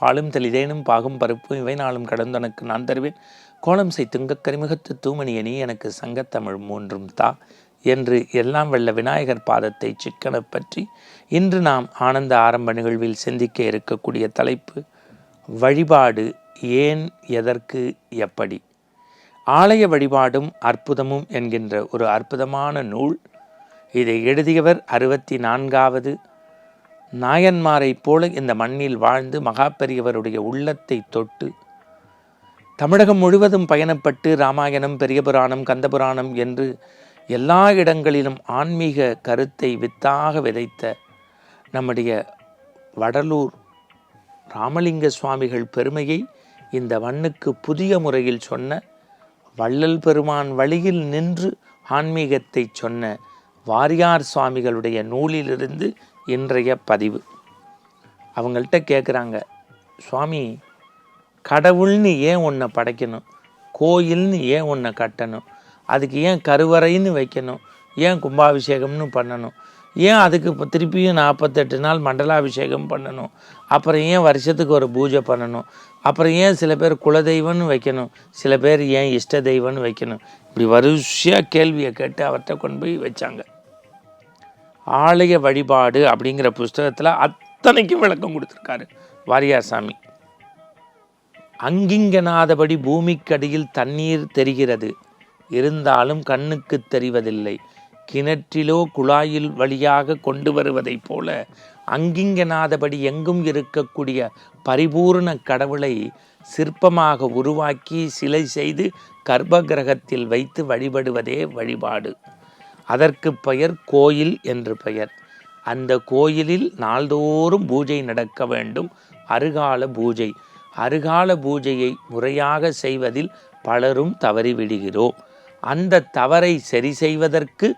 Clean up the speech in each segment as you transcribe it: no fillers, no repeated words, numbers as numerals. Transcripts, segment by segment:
பாலும் தெளிதேனும் பாகும் பருப்பும் இவை நாளும் கடந்தனக்கு நான் தருவேன். கோலம் செய் துங்கக் கரிமுகத்து தூமணிய நீ எனக்கு சங்கத்தமிழ் மூன்றும் தா என்று எல்லாம் வெல்ல விநாயகர் பாதத்தை சிக்கனப் பற்றி இன்று நாம் ஆனந்த ஆரம்ப நிகழ்வில் சிந்திக்க இருக்கக்கூடிய தலைப்பு வழிபாடு ஏன், எதற்கு, எப்படி. ஆலய வழிபாடும் அற்புதமும் என்கின்ற ஒரு அற்புதமான நூல். இதை எழுதியவர் 64வது நாயன்மாரைப் போல இந்த மண்ணில் வாழ்ந்து மகாபெரியவருடைய உள்ளத்தை தொட்டு தமிழகம் முழுவதும் பயணப்பட்டு இராமாயணம், பெரிய புராணம், கந்தபுராணம் என்று எல்லா இடங்களிலும் ஆன்மீக கருத்தை வித்தாக விதைத்த நம்முடைய வடலூர் ராமலிங்க சுவாமிகள் பெருமையை இந்த மண்ணுக்கு புதிய முறையில் சொன்ன, வள்ளல் பெருமான் வழியில் நின்று ஆன்மீகத்தை சொன்ன வாரியார் சுவாமிகளுடைய நூலிலிருந்து இன்றைய பதிவு. அவங்கள்ட்ட கேட்குறாங்க, சுவாமி கடவுள்னு ஏன் ஒன்றை படைக்கணும், கோயில்னு ஏன் ஒன்றை கட்டணும், அதுக்கு ஏன் கருவறைன்னு வைக்கணும், ஏன் கும்பாபிஷேகம்னு பண்ணணும், ஏன் அதுக்கு இப்போ திருப்பியும் 48 நாள் மண்டலாபிஷேகம் பண்ணணும், அப்புறம் ஏன் வருஷத்துக்கு ஒரு பூஜை பண்ணணும், அப்புறம் ஏன் சில பேர் குலதெய்வம்னு வைக்கணும், சில பேர் ஏன் இஷ்ட தெய்வம்னு வைக்கணும், இப்படி வரிசையாக கேள்வியை கேட்டு அவர்கிட்ட கொண்டு போய் வச்சாங்க. ஆலய வழிபாடு அப்படிங்கிற புஸ்தகத்தில் அத்தனைக்கும் விளக்கம் கொடுத்துருக்காரு வாரியார் சாமி. அங்கிங்கனாதபடி பூமிக்கடியில் தண்ணீர் தெரிகிறது, இருந்தாலும் கண்ணுக்கு தெரிவதில்லை. கிணற்றிலோ குழாயில் வழியாக கொண்டு வருவதைப் போல அங்கிங்கனாதபடி எங்கும் இருக்கக்கூடிய பரிபூர்ண கடவுளை சிற்பமாக உருவாக்கி சிலை செய்து கர்ப்ப கிரகத்தில் வைத்து வழிபடுவதே வழிபாடு. அதற்கு பெயர் கோயில் என்று பெயர். அந்த கோயிலில் நாள்தோறும் பூஜை நடக்க வேண்டும். அருகால பூஜை. அருகால பூஜையை முறையாக செய்வதில் பலரும் தவறிவிடுகிறோம். அந்த தவறை சரி செய்வதற்கு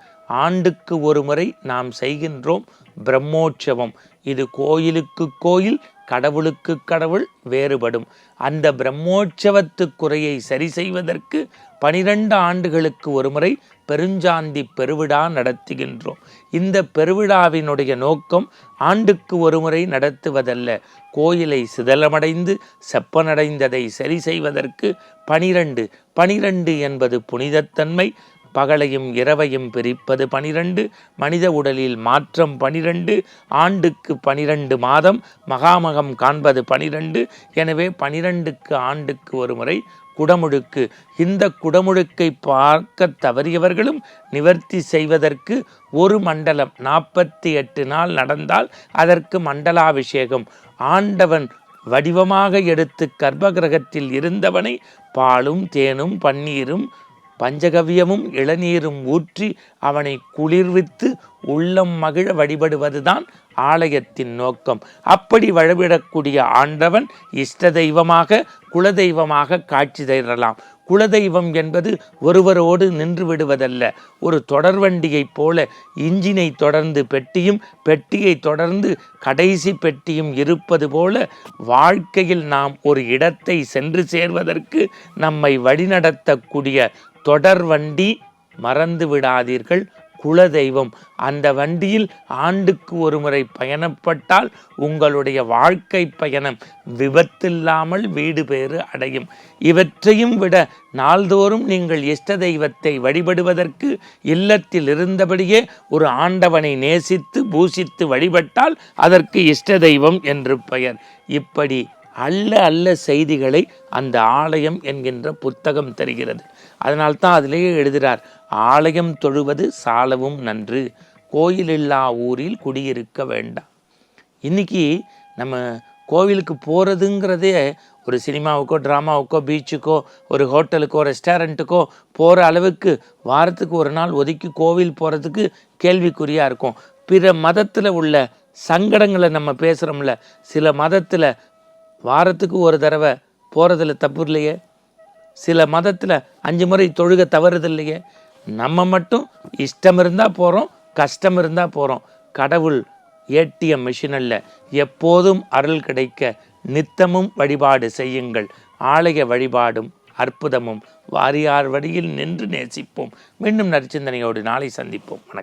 ஆண்டுக்கு ஒரு முறை நாம் செய்கின்றோம் பிரம்மோற்சவம். இது கோயிலுக்கு கோயில், கடவுளுக்கு கடவுள் வேறுபடும். அந்த பிரம்மோற்சவத்து குறையை சரி செய்வதற்கு 12 ஆண்டுகளுக்கு ஒரு முறை பெருஞ்சாந்தி பெருவிழா நடத்துகின்றோம். இந்த பெருவிழாவினுடைய நோக்கம் ஆண்டுக்கு ஒரு முறை நடத்துவதல்ல, கோயிலை சிதலமடைந்து செப்பனடைந்ததை சரி செய்வதற்கு 12 என்பது புனிதத்தன்மை. பகலையும் இரவையும் பிரிப்பது 12, மனித உடலில் மாற்றம் 12, ஆண்டுக்கு 12 மாதம் மகாமகம் காண்பது 12. எனவே 12க்கு ஆண்டுக்கு ஒரு முறை குடமுழுக்கு. இந்த குடமுழுக்கை பார்க்க தவறியவர்களும் நிவர்த்தி செய்வதற்கு ஒரு மண்டலம் 48 நாள் நடந்தால் அதற்கு மண்டலாபிஷேகம். ஆண்டவன் வடிவமாக எடுத்து கர்ப்பகிரகத்தில் இருந்தவனை பாலும் தேனும் பன்னீரும் பஞ்சகவியமும் இளநீரும் ஊற்றி அவனை குளிர்வித்து உள்ளம் மகிழ வழிபடுவதுதான் ஆலயத்தின் நோக்கம். அப்படி வழிபடக்கூடிய ஆண்டவன் இஷ்ட தெய்வமாக, குலதெய்வமாக காட்சி தரலாம். குலதெய்வம் என்பது ஒருவரோடு நின்று விடுவதல்ல. ஒரு தொடர்வண்டியைப் போல இன்ஜினை தொடர்ந்து பெட்டியும், பெட்டியை தொடர்ந்து கடைசி பெட்டியும் இருப்பது போல வாழ்க்கையில் நாம் ஒரு இடத்தை சென்று சேர்வதற்கு நம்மை வழிநடத்தக்கூடிய தொடர்வண்டி மறந்து விடாதீர்கள், குலதெய்வம். அந்த வண்டியில் ஆண்டுக்கு ஒரு முறை பயணப்பட்டால் உங்களுடைய வாழ்க்கை பயணம் விபத்தில்லாமல் வீடு பேறு அடையும். இவற்றையும் விட நாள்தோறும் நீங்கள் இஷ்ட தெய்வத்தை வழிபடுவதற்கு இல்லத்தில் இருந்தபடியே ஒரு ஆண்டவனை நேசித்து பூசித்து வழிபட்டால் அதற்கு இஷ்ட தெய்வம் என்று பெயர். இப்படி அல்ல செய்திகளை அந்த ஆலயம் என்கின்ற புத்தகம் தருகிறது. அதனால்தான் அதிலேயே எழுதுகிறார், ஆலயம் தொழுவது சாலவும் நன்று, கோயிலில்லா ஊரில் குடியிருக்க வேண்டாம். இன்னைக்கு நம்ம கோவிலுக்கு போகிறதுங்கிறதே ஒரு சினிமாவுக்கோ, ட்ராமாவுக்கோ, பீச்சுக்கோ, ஒரு ஹோட்டலுக்கோ, ரெஸ்டாரண்ட்டுக்கோ போகிற அளவுக்கு வாரத்துக்கு ஒரு நாள் ஒதுக்கி கோவில் போகிறதுக்கு கேள்விக்குறியாக இருக்கும். பிற மதத்தில் உள்ள சங்கடங்களை நம்ம பேசுகிறோம்ல, சில மதத்தில் வாரத்துக்கு ஒரு தடவை போகிறதுல தப்பு இல்லையே, சில மதத்தில் 5 முறை தொழுக தவறுது இல்லையே. நம்ம மட்டும் இஷ்டம் இருந்தால் போகிறோம், கஷ்டம் இருந்தால் போகிறோம். கடவுள் ஏடிஎம் மிஷின் அல்ல. எப்போதும் அருள் கிடைக்க நித்தமும் வழிபாடு செய்யுங்கள். ஆலய வழிபாடும் அற்புதமும் வாரியார் வழியில் நின்று நேசிப்போம். மீண்டும் நற்சிந்தனையோடு நாளை சந்திப்போம். வணக்கம்.